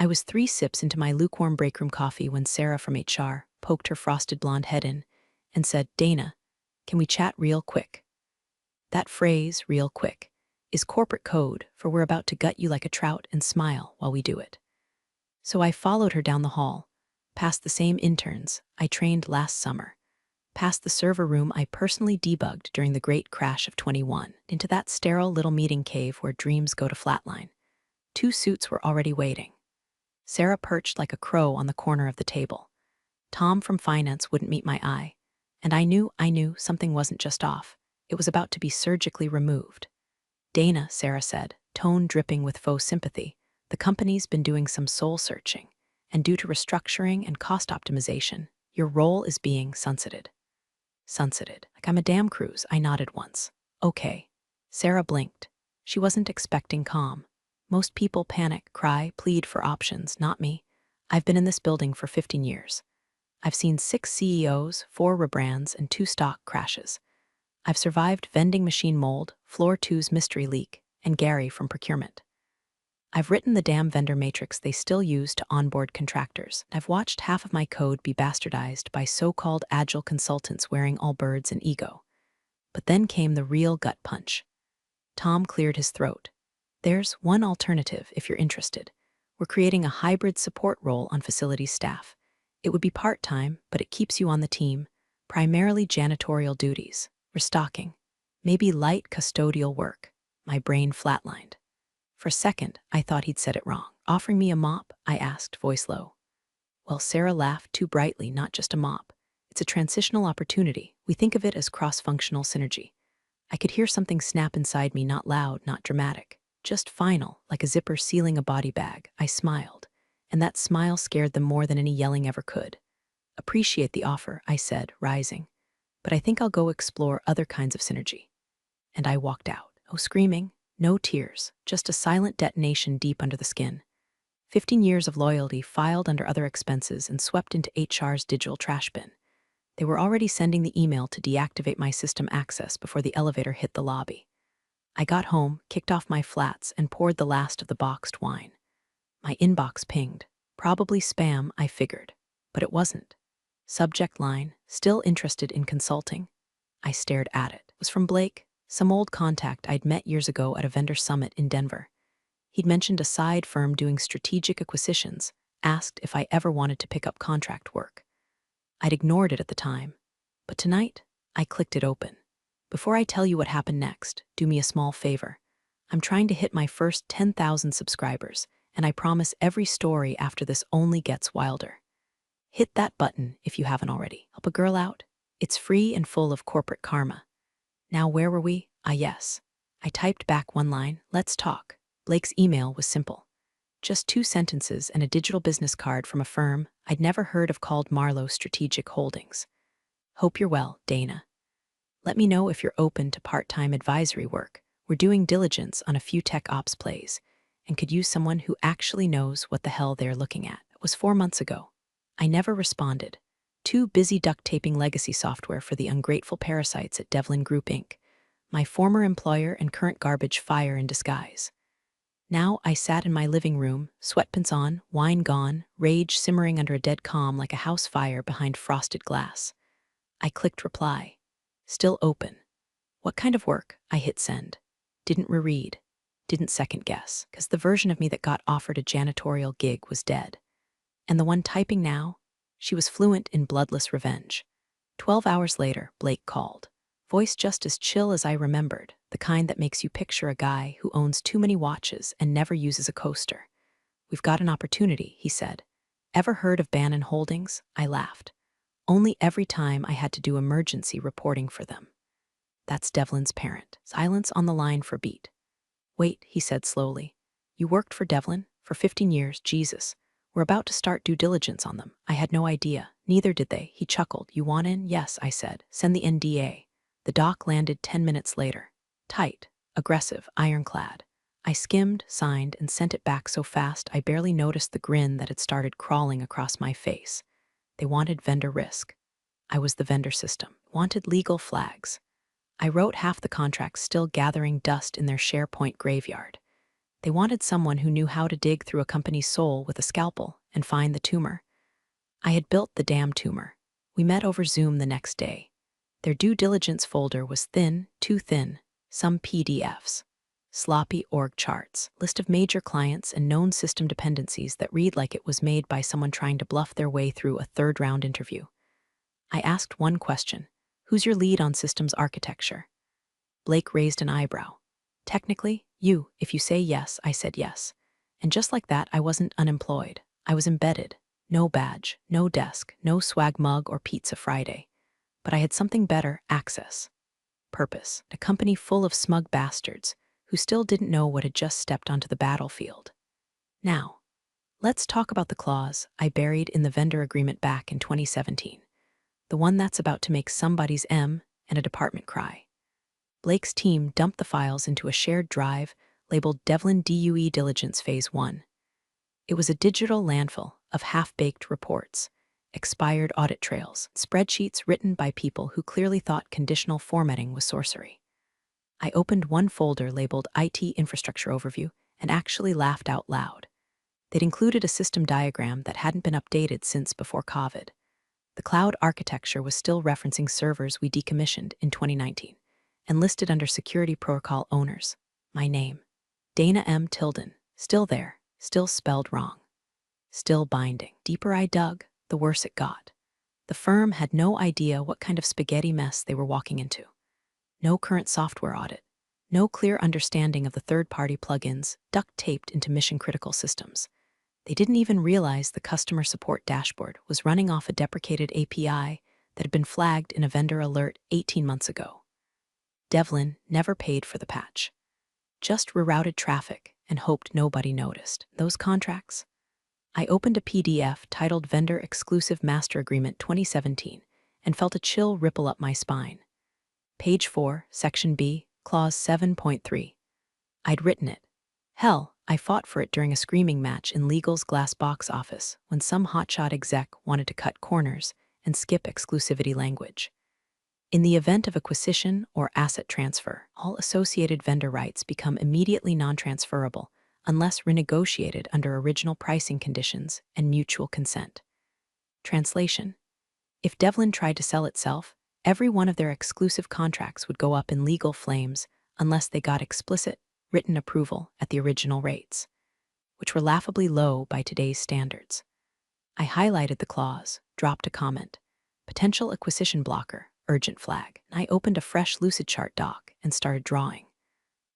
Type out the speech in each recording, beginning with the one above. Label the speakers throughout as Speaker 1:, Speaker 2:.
Speaker 1: I was 3 sips into my lukewarm breakroom coffee when Sarah from HR poked her frosted blonde head in and said, "Dana, can we chat real quick?" That phrase, real quick, is corporate code for we're about to gut you like a trout and smile while we do it. So I followed her down the hall, past the same interns I trained last summer, past the server room I personally debugged during the great crash of 21, into that sterile little meeting cave where dreams go to flatline. 2 suits were already waiting. Sarah perched like a crow on the corner of the table. Tom from finance wouldn't meet my eye, and I knew something wasn't just off. It was about to be surgically removed. "Dana," Sarah said, tone dripping with faux sympathy, "the company's been doing some soul searching, and due to restructuring and cost optimization, your role is being sunsetted." Sunsetted. Like I'm a damn cruise, I nodded once. "Okay." Sarah blinked. She wasn't expecting calm. Most people panic, cry, plead for options, not me. I've been in this building for 15 years. I've seen 6 CEOs, 4 rebrands, and 2 stock crashes. I've survived vending machine mold, Floor 2's mystery leak, and Gary from procurement. I've written the damn vendor matrix they still use to onboard contractors. I've watched half of my code be bastardized by so-called agile consultants wearing all birds and ego. But then came the real gut punch. Tom cleared his throat. "There's one alternative if you're interested. We're creating a hybrid support role on facilities staff. It would be part-time, but it keeps you on the team, primarily janitorial duties, restocking, maybe light custodial work." My brain flatlined. For a second, I thought he'd said it wrong. "Offering me a mop?" I asked, voice low. Well, Sarah laughed too brightly, "Not just a mop. It's a transitional opportunity. We think of it as cross-functional synergy." I could hear something snap inside me, not loud, not dramatic, just final, like a zipper sealing a body bag. I smiled, and that smile scared them more than any yelling ever could. "Appreciate the offer," I said, rising, "but I think I'll go explore other kinds of synergy." And I walked out. No screaming, no tears, just a silent detonation deep under the skin. 15 years of loyalty filed under other expenses and swept into HR's digital trash bin. They were already sending the email to deactivate my system access before the elevator hit the lobby. I got home, kicked off my flats, and poured the last of the boxed wine. My inbox pinged. Probably spam, I figured. But it wasn't. Subject line, "Still interested in consulting?" I stared at it. It was from Blake, some old contact I'd met years ago at a vendor summit in Denver. He'd mentioned a side firm doing strategic acquisitions, asked if I ever wanted to pick up contract work. I'd ignored it at the time, but tonight, I clicked it open. "Before I tell you what happened next, do me a small favor. I'm trying to hit my first 10,000 subscribers, and I promise every story after this only gets wilder. Hit that button if you haven't already. Help a girl out. It's free and full of corporate karma." Now, where were we? Yes. I typed back one line, "Let's talk." Blake's email was simple. Just 2 sentences and a digital business card from a firm I'd never heard of called Marlowe Strategic Holdings. "Hope you're well, Dana. Let me know if you're open to part-time advisory work. We're doing diligence on a few tech ops plays and could use someone who actually knows what the hell they're looking at." It was 4 months ago. I never responded. Too busy duct taping legacy software for the ungrateful parasites at Devlin Group Inc., my former employer and current garbage fire in disguise. Now I sat in my living room, sweatpants on, wine gone, rage simmering under a dead calm like a house fire behind frosted glass. I clicked reply. Still open. What kind of work? I hit send. Didn't reread. Didn't second guess, because the version of me that got offered a janitorial gig was dead. And the one typing now? She was fluent in bloodless revenge. 12 hours later, Blake called. Voice just as chill as I remembered, the kind that makes you picture a guy who owns too many watches and never uses a coaster. "We've got an opportunity," he said. "Ever heard of Bannon Holdings?" I laughed. "Only every time I had to do emergency reporting for them." "That's Devlin's parent." Silence on the line for a beat. "Wait," he said slowly. "You worked for Devlin? For 15 years, Jesus. We're about to start due diligence on them. I had no idea. Neither did they." He chuckled. "You want in?" "Yes," I said. "Send the NDA." The doc landed 10 minutes later. Tight, aggressive, ironclad. I skimmed, signed, and sent it back so fast I barely noticed the grin that had started crawling across my face. They wanted vendor risk. I was the vendor system. Wanted legal flags. I wrote half the contracts still gathering dust in their SharePoint graveyard. They wanted someone who knew how to dig through a company's soul with a scalpel and find the tumor. I had built the damn tumor. We met over Zoom the next day. Their due diligence folder was thin, too thin, some PDFs. Sloppy org charts, list of major clients and known system dependencies that read like it was made by someone trying to bluff their way through a third-round interview. I asked one question: who's your lead on systems architecture? Blake raised an eyebrow. Technically, you. If you say yes, I said yes. And just like that, I wasn't unemployed. I was embedded. No badge, no desk, no swag mug or pizza Friday. But I had something better: access. Purpose. A company full of smug bastards who still didn't know what had just stepped onto the battlefield. Now, let's talk about the clause I buried in the vendor agreement back in 2017. The one that's about to make somebody's M and a department cry. Blake's team dumped the files into a shared drive labeled Devlin DUE Diligence Phase 1. It was a digital landfill of half-baked reports, expired audit trails, spreadsheets written by people who clearly thought conditional formatting was sorcery. I opened one folder labeled IT Infrastructure Overview and actually laughed out loud. They'd included a system diagram that hadn't been updated since before COVID. The cloud architecture was still referencing servers we decommissioned in 2019 and listed under security protocol owners. My name, Dana M. Tilden, still there, still spelled wrong. Still binding. Deeper I dug, the worse it got. The firm had no idea what kind of spaghetti mess they were walking into. No current software audit. No clear understanding of the third-party plugins duct-taped into mission-critical systems. They didn't even realize the customer support dashboard was running off a deprecated API that had been flagged in a vendor alert 18 months ago. Devlin never paid for the patch. Just rerouted traffic and hoped nobody noticed. Those contracts? I opened a PDF titled Vendor Exclusive Master Agreement 2017 and felt a chill ripple up my spine. Page 4, Section B, Clause 7.3. I'd written it. Hell, I fought for it during a screaming match in legal's glass box office when some hotshot exec wanted to cut corners and skip exclusivity language. In the event of acquisition or asset transfer, all associated vendor rights become immediately non-transferable unless renegotiated under original pricing conditions and mutual consent. Translation: if Devlin tried to sell itself, every one of their exclusive contracts would go up in legal flames unless they got explicit, written approval at the original rates, which were laughably low by today's standards. I highlighted the clause, dropped a comment. Potential acquisition blocker, urgent flag. I opened a fresh Lucidchart doc and started drawing.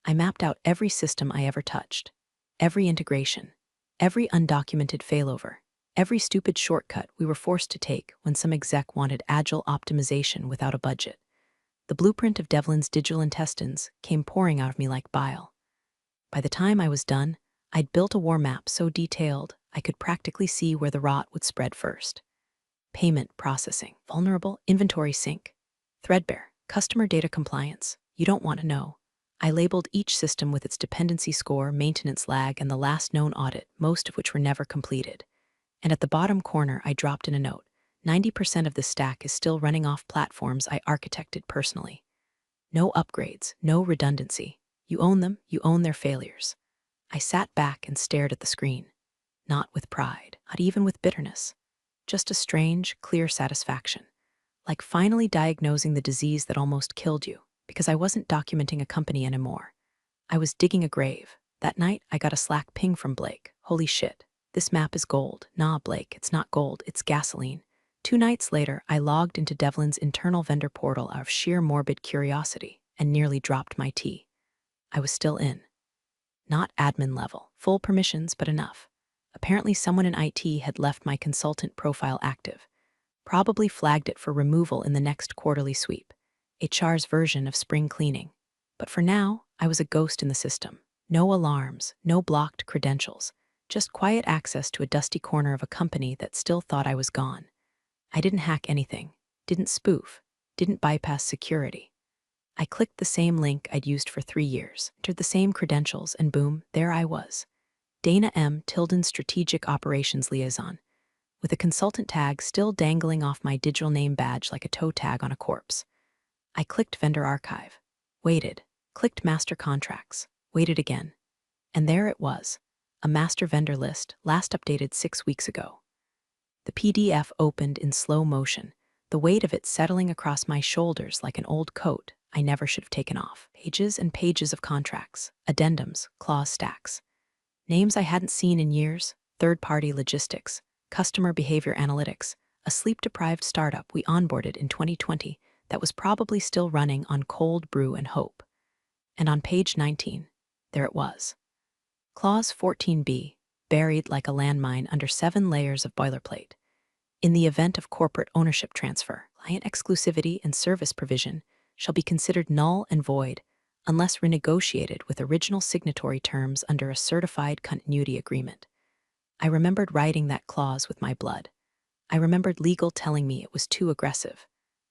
Speaker 1: I mapped out every system I ever touched, every integration, every undocumented failover, every stupid shortcut we were forced to take when some exec wanted agile optimization without a budget. The blueprint of Devlin's digital intestines came pouring out of me like bile. By the time I was done, I'd built a war map so detailed I could practically see where the rot would spread first. Payment processing, vulnerable, inventory sync, threadbare, customer data compliance. You don't want to know. I labeled each system with its dependency score, maintenance lag, and the last known audit, most of which were never completed. And at the bottom corner, I dropped in a note. 90% of the stack is still running off platforms I architected personally. No upgrades, no redundancy. You own them, you own their failures. I sat back and stared at the screen. Not with pride, not even with bitterness. Just a strange, clear satisfaction. Like finally diagnosing the disease that almost killed you, because I wasn't documenting a company anymore. I was digging a grave. That night, I got a Slack ping from Blake. Holy shit, this map is gold. Nah, Blake, it's not gold, it's gasoline. 2 nights later, I logged into Devlin's internal vendor portal out of sheer morbid curiosity and nearly dropped my tea. I was still in. Not admin level, full permissions, but enough. Apparently someone in IT had left my consultant profile active. Probably flagged it for removal in the next quarterly sweep. HR's version of spring cleaning. But for now, I was a ghost in the system. No alarms, no blocked credentials, just quiet access to a dusty corner of a company that still thought I was gone. I didn't hack anything, didn't spoof, didn't bypass security. I clicked the same link I'd used for 3 years, entered the same credentials, and boom, there I was. Dana M. Tilden, Strategic Operations Liaison, with a consultant tag still dangling off my digital name badge like a toe tag on a corpse. I clicked Vendor Archive, waited, clicked Master Contracts, waited again. And there it was, a master vendor list, last updated 6 weeks ago. The PDF opened in slow motion, the weight of it settling across my shoulders like an old coat I never should have taken off. Pages and pages of contracts, addendums, clause stacks. Names I hadn't seen in years, third-party logistics, customer behavior analytics, a sleep-deprived startup we onboarded in 2020 that was probably still running on cold brew and hope. And on page 19, there it was. Clause 14b, buried like a landmine under 7 layers of boilerplate. In the event of corporate ownership transfer, client exclusivity and service provision shall be considered null and void unless renegotiated with original signatory terms under a certified continuity agreement. I remembered writing that clause with my blood. I remembered legal telling me it was too aggressive.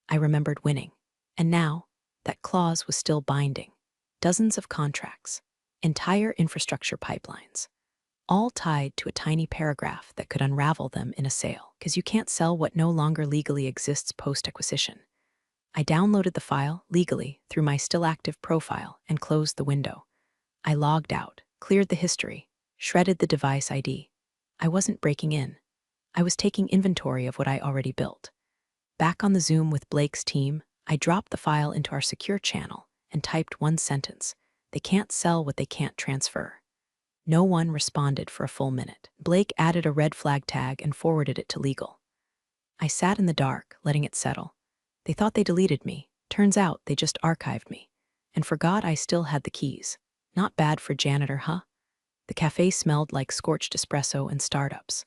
Speaker 1: I remembered winning. And now, that clause was still binding. Dozens of contracts, entire infrastructure pipelines, all tied to a tiny paragraph that could unravel them in a sale, because you can't sell what no longer legally exists post-acquisition. I downloaded the file, legally, through my still-active profile and closed the window. I logged out, cleared the history, shredded the device ID. I wasn't breaking in. I was taking inventory of what I already built. Back on the Zoom with Blake's team, I dropped the file into our secure channel and typed one sentence: "They can't sell what they can't transfer." No one responded for a full minute. Blake added a red flag tag and forwarded it to legal. I sat in the dark, letting it settle. They thought they deleted me. Turns out they just archived me and forgot I still had the keys. Not bad for janitor, huh? The cafe smelled like scorched espresso and startups.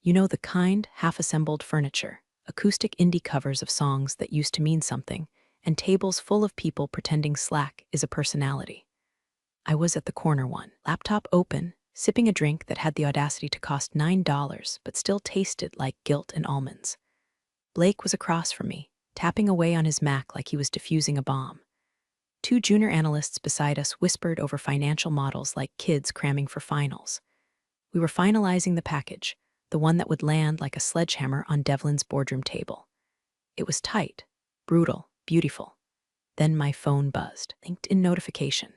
Speaker 1: You know, the kind, half-assembled furniture, acoustic indie covers of songs that used to mean something, and tables full of people pretending Slack is a personality. I was at the corner one, laptop open, sipping a drink that had the audacity to cost $9 but still tasted like guilt and almonds. Blake was across from me, tapping away on his Mac like he was defusing a bomb. 2 junior analysts beside us whispered over financial models like kids cramming for finals. We were finalizing the package, the one that would land like a sledgehammer on Devlin's boardroom table. It was tight, brutal, beautiful. Then my phone buzzed. LinkedIn notification.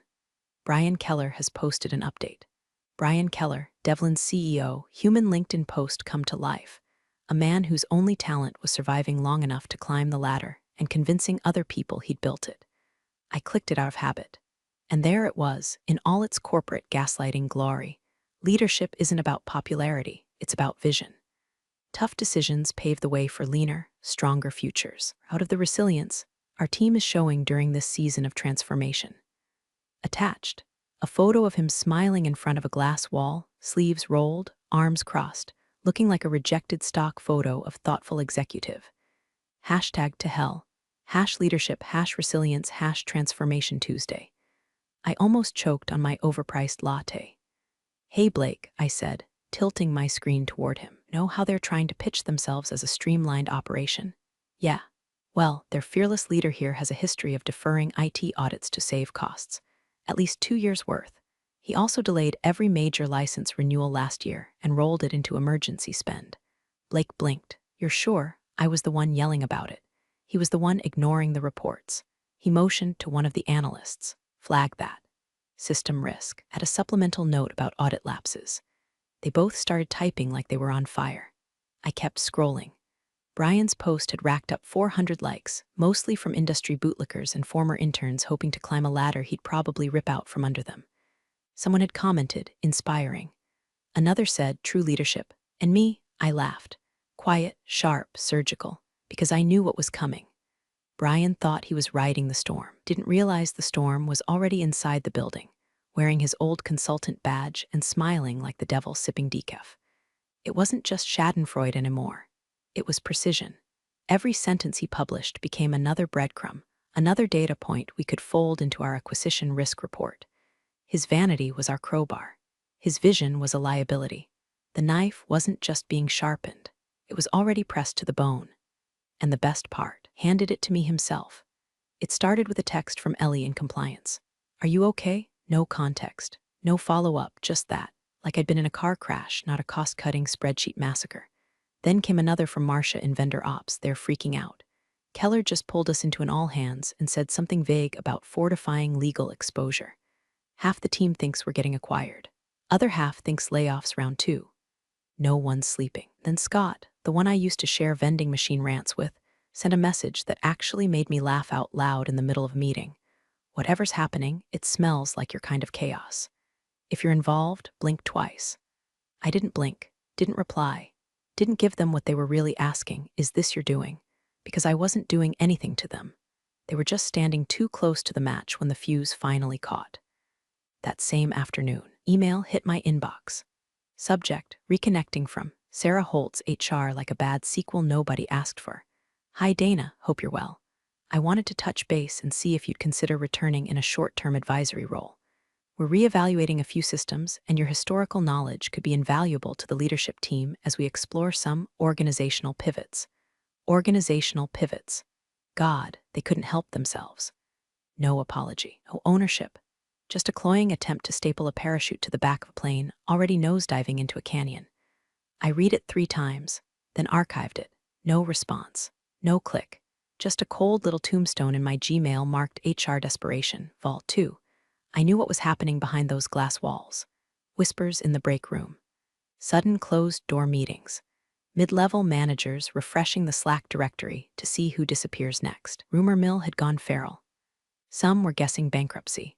Speaker 1: Brian Keller has posted an update. Brian Keller, Devlin's CEO, human LinkedIn post come to life. A man whose only talent was surviving long enough to climb the ladder and convincing other people he'd built it. I clicked it out of habit. And there it was, in all its corporate gaslighting glory. Leadership isn't about popularity, it's about vision. Tough decisions pave the way for leaner, stronger futures. Out of the resilience our team is showing during this season of transformation. Attached, a photo of him smiling in front of a glass wall, sleeves rolled, arms crossed, looking like a rejected stock photo of thoughtful executive. Hashtag to hell. #leadership, #resilience, #transformation Tuesday. I almost choked on my overpriced latte. "Hey Blake," I said, tilting my screen toward him. "Know how they're trying to pitch themselves as a streamlined operation?" "Yeah. Well, their fearless leader here has a history of deferring IT audits to save costs. At least 2 years' worth. He also delayed every major license renewal last year and rolled it into emergency spend." Blake blinked. "You're sure?" I was the one yelling about it. He was the one ignoring the reports. He motioned to one of the analysts. "Flag that. System risk." Add a supplemental note about audit lapses. They both started typing like they were on fire. I kept scrolling. Brian's post had racked up 400 likes, mostly from industry bootlickers and former interns hoping to climb a ladder he'd probably rip out from under them. Someone had commented, "Inspiring." Another said, "True leadership." And me, I laughed. Quiet, sharp, surgical, because I knew what was coming. Brian thought he was riding the storm, didn't realize the storm was already inside the building, wearing his old consultant badge and smiling like the devil sipping decaf. It wasn't just schadenfreude anymore. It was precision. Every sentence he published became another breadcrumb, another data point we could fold into our acquisition risk report. His vanity was our crowbar. His vision was a liability. The knife wasn't just being sharpened. It was already pressed to the bone. And the best part, handed it to me himself. It started with a text from Ellie in compliance. "Are you okay?" No context. No follow-up, just that. Like I'd been in a car crash, not a cost-cutting spreadsheet massacre. Then came another from Marcia in vendor ops. They're freaking out. Keller just pulled us into an all-hands and said something vague about fortifying legal exposure. Half the team thinks we're getting acquired. Other half thinks layoffs round 2. No one's sleeping. Then Scott, the one I used to share vending machine rants with, sent a message that actually made me laugh out loud in the middle of a meeting. Whatever's happening, it smells like your kind of chaos. If you're involved, blink twice. I didn't blink, didn't reply, didn't give them what they were really asking, is this you're doing? Because I wasn't doing anything to them. They were just standing too close to the match when the fuse finally caught. That same afternoon, email hit my inbox. Subject, reconnecting from Sarah Holtz, HR, like a bad sequel nobody asked for. Hi Dana, hope you're well. I wanted to touch base and see if you'd consider returning in a short-term advisory role. We're reevaluating a few systems, and your historical knowledge could be invaluable to the leadership team as we explore some organizational pivots. Organizational pivots. God, they couldn't help themselves. No apology, no ownership. Just a cloying attempt to staple a parachute to the back of a plane already nosediving into a canyon. I read it 3 times, then archived it. No response. No click. Just a cold little tombstone in my Gmail marked HR Desperation, Vault 2. I knew what was happening behind those glass walls. Whispers in the break room. Sudden closed-door meetings. Mid-level managers refreshing the Slack directory to see who disappears next. Rumor mill had gone feral. Some were guessing bankruptcy.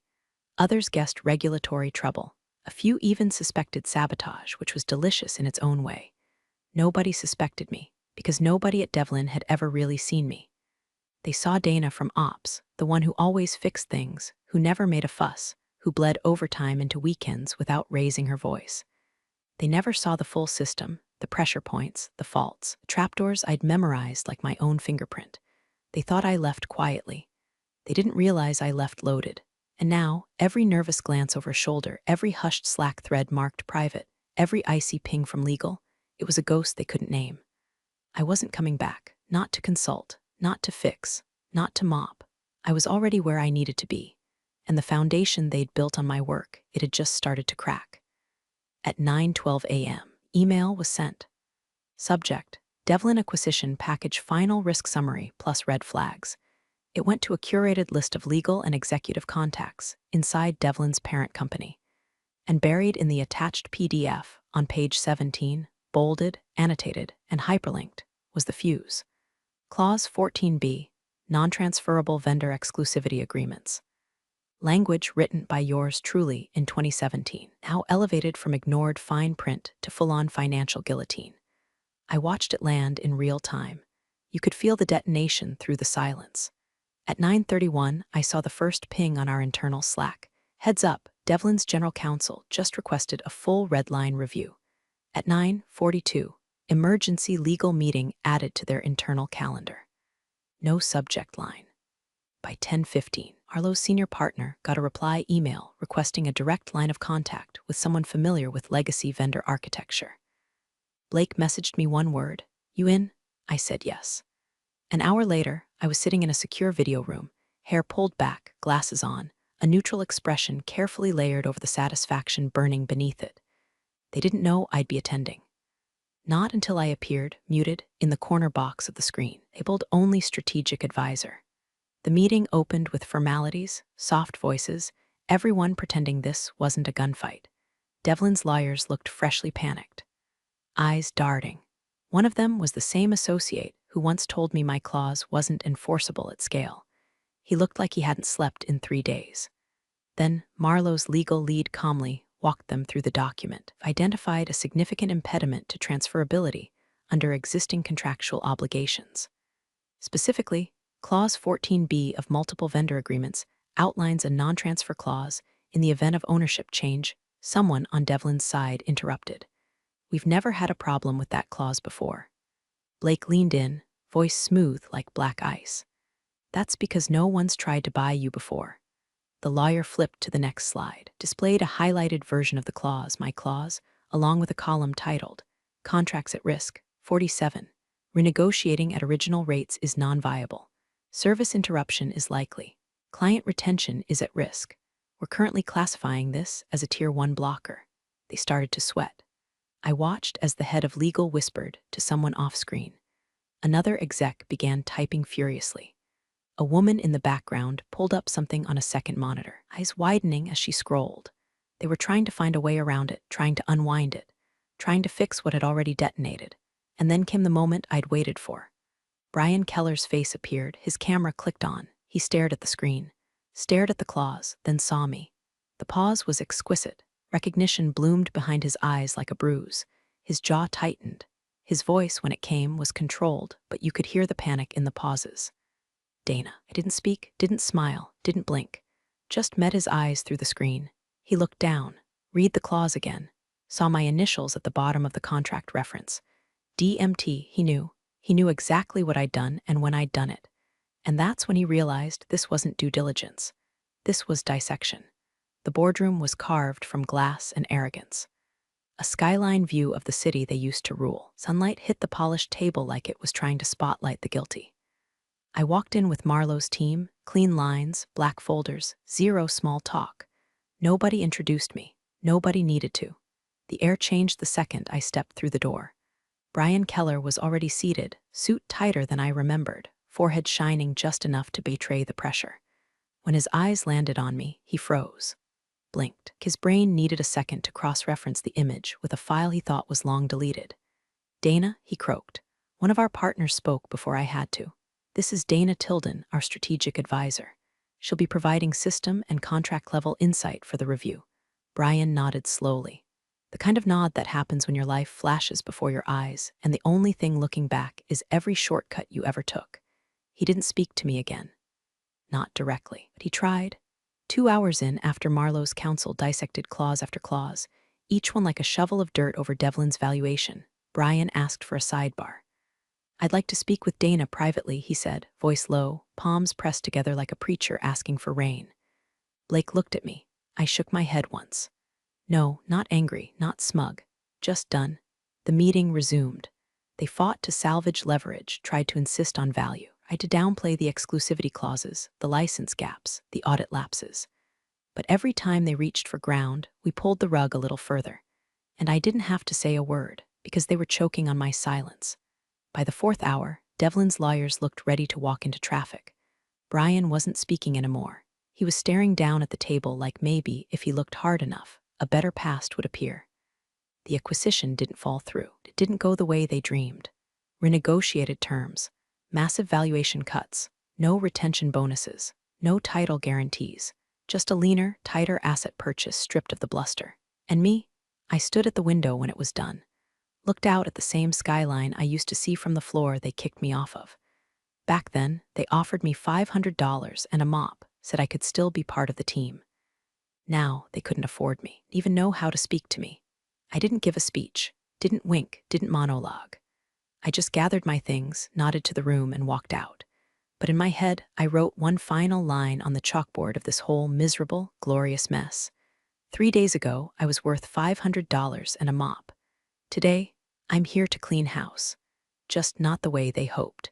Speaker 1: Others guessed regulatory trouble. A few even suspected sabotage, which was delicious in its own way. Nobody suspected me, because nobody at Devlin had ever really seen me. They saw Dana from Ops, the one who always fixed things, who never made a fuss, who bled overtime into weekends without raising her voice. They never saw the full system, the pressure points, the faults, the trapdoors I'd memorized like my own fingerprint. They thought I left quietly. They didn't realize I left loaded. And now, every nervous glance over shoulder, every hushed Slack thread marked private, every icy ping from legal, it was a ghost they couldn't name. I wasn't coming back, not to consult, not to fix, not to mop. I was already where I needed to be, and the foundation they'd built on my work, it had just started to crack. At 9:12 a.m., email was sent. Subject, Devlin Acquisition Package Final Risk Summary plus red flags. It went to a curated list of legal and executive contacts inside Devlin's parent company. And buried in the attached PDF on page 17, bolded, annotated, and hyperlinked, was the fuse. Clause 14b, non-transferable vendor exclusivity agreements. Language written by yours truly in 2017, now elevated from ignored fine print to full-on financial guillotine. I watched it land in real time. You could feel the detonation through the silence. At 9:31, I saw the first ping on our internal Slack. Heads up, Devlin's general counsel just requested a full red line review. At 9:42, emergency legal meeting added to their internal calendar. No subject line. By 10:15, Arlo's senior partner got a reply email requesting a direct line of contact with someone familiar with legacy vendor architecture. Blake messaged me one word, "You in?" I said yes. An hour later, I was sitting in a secure video room, hair pulled back, glasses on, a neutral expression carefully layered over the satisfaction burning beneath it. They didn't know I'd be attending. Not until I appeared, muted, in the corner box of the screen, labeled only strategic advisor. The meeting opened with formalities, soft voices, everyone pretending this wasn't a gunfight. Devlin's lawyers looked freshly panicked. Eyes darting. One of them was the same associate who once told me my clause wasn't enforceable at scale. He looked like he hadn't slept in 3 days. Then Marlowe's legal lead calmly walked them through the document, identified a significant impediment to transferability under existing contractual obligations. Specifically, Clause 14b of multiple vendor agreements outlines a non-transfer clause in the event of ownership change. Someone on Devlin's side interrupted. We've never had a problem with that clause before. Blake leaned in, voice smooth like black ice. That's because no one's tried to buy you before. The lawyer flipped to the next slide, displayed a highlighted version of the clause, my clause, along with a column titled, Contracts at Risk, 47. Renegotiating at original rates is non-viable. Service interruption is likely. Client retention is at risk. We're currently classifying this as a Tier 1 blocker. They started to sweat. I watched as the head of legal whispered to someone off-screen. Another exec began typing furiously. A woman in the background pulled up something on a second monitor, eyes widening as she scrolled. They were trying to find a way around it, trying to unwind it, trying to fix what had already detonated. And then came the moment I'd waited for. Brian Keller's face appeared, his camera clicked on. He stared at the screen, stared at the claws, then saw me. The pause was exquisite. Recognition bloomed behind his eyes like a bruise. His jaw tightened. His voice, when it came, was controlled, but you could hear the panic in the pauses. Dana. I didn't speak, didn't smile, didn't blink. Just met his eyes through the screen. He looked down, read the clause again, saw my initials at the bottom of the contract reference. DMT, he knew. He knew exactly what I'd done and when I'd done it. And that's when he realized this wasn't due diligence. This was dissection. The boardroom was carved from glass and arrogance. A skyline view of the city they used to rule. Sunlight hit the polished table like it was trying to spotlight the guilty. I walked in with Marlowe's team, clean lines, black folders, zero small talk. Nobody introduced me. Nobody needed to. The air changed the second I stepped through the door. Brian Keller was already seated, suit tighter than I remembered, forehead shining just enough to betray the pressure. When his eyes landed on me, he froze, blinked. His brain needed a second to cross-reference the image with a file he thought was long deleted. Dana, he croaked. One of our partners spoke before I had to. This is Dana Tilden, our strategic advisor. She'll be providing system and contract-level insight for the review. Brian nodded slowly. The kind of nod that happens when your life flashes before your eyes, and the only thing looking back is every shortcut you ever took. He didn't speak to me again. Not directly, but he tried. 2 hours in, after Marlowe's counsel dissected clause after clause, each one like a shovel of dirt over Devlin's valuation, Brian asked for a sidebar. I'd like to speak with Dana privately, he said, voice low, palms pressed together like a preacher asking for rain. Blake looked at me. I shook my head once. No, not angry, not smug. Just done. The meeting resumed. They fought to salvage leverage, tried to insist on value. I had to downplay the exclusivity clauses, the license gaps, the audit lapses. But every time they reached for ground, we pulled the rug a little further. And I didn't have to say a word, because they were choking on my silence. By the 4th hour, Devlin's lawyers looked ready to walk into traffic. Brian wasn't speaking anymore. He was staring down at the table like maybe, if he looked hard enough, a better past would appear. The acquisition didn't fall through. It didn't go the way they dreamed. Renegotiated terms, massive valuation cuts, no retention bonuses, no title guarantees, just a leaner, tighter asset purchase stripped of the bluster. And me? I stood at the window when it was done, looked out at the same skyline I used to see from the floor they kicked me off of. Back then, they offered me $500 and a mop, said I could still be part of the team. Now, they couldn't afford me, even know how to speak to me. I didn't give a speech, didn't wink, didn't monologue. I just gathered my things, nodded to the room, and walked out. But in my head, I wrote one final line on the chalkboard of this whole miserable, glorious mess. 3 days ago, I was worth $500 and a mop. Today, I'm here to clean house. Just not the way they hoped.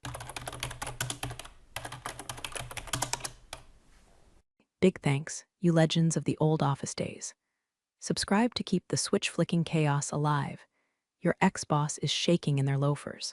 Speaker 1: Big thanks, you legends of the old office days. Subscribe to keep the switch-flicking chaos alive. Your ex-boss is shaking in their loafers.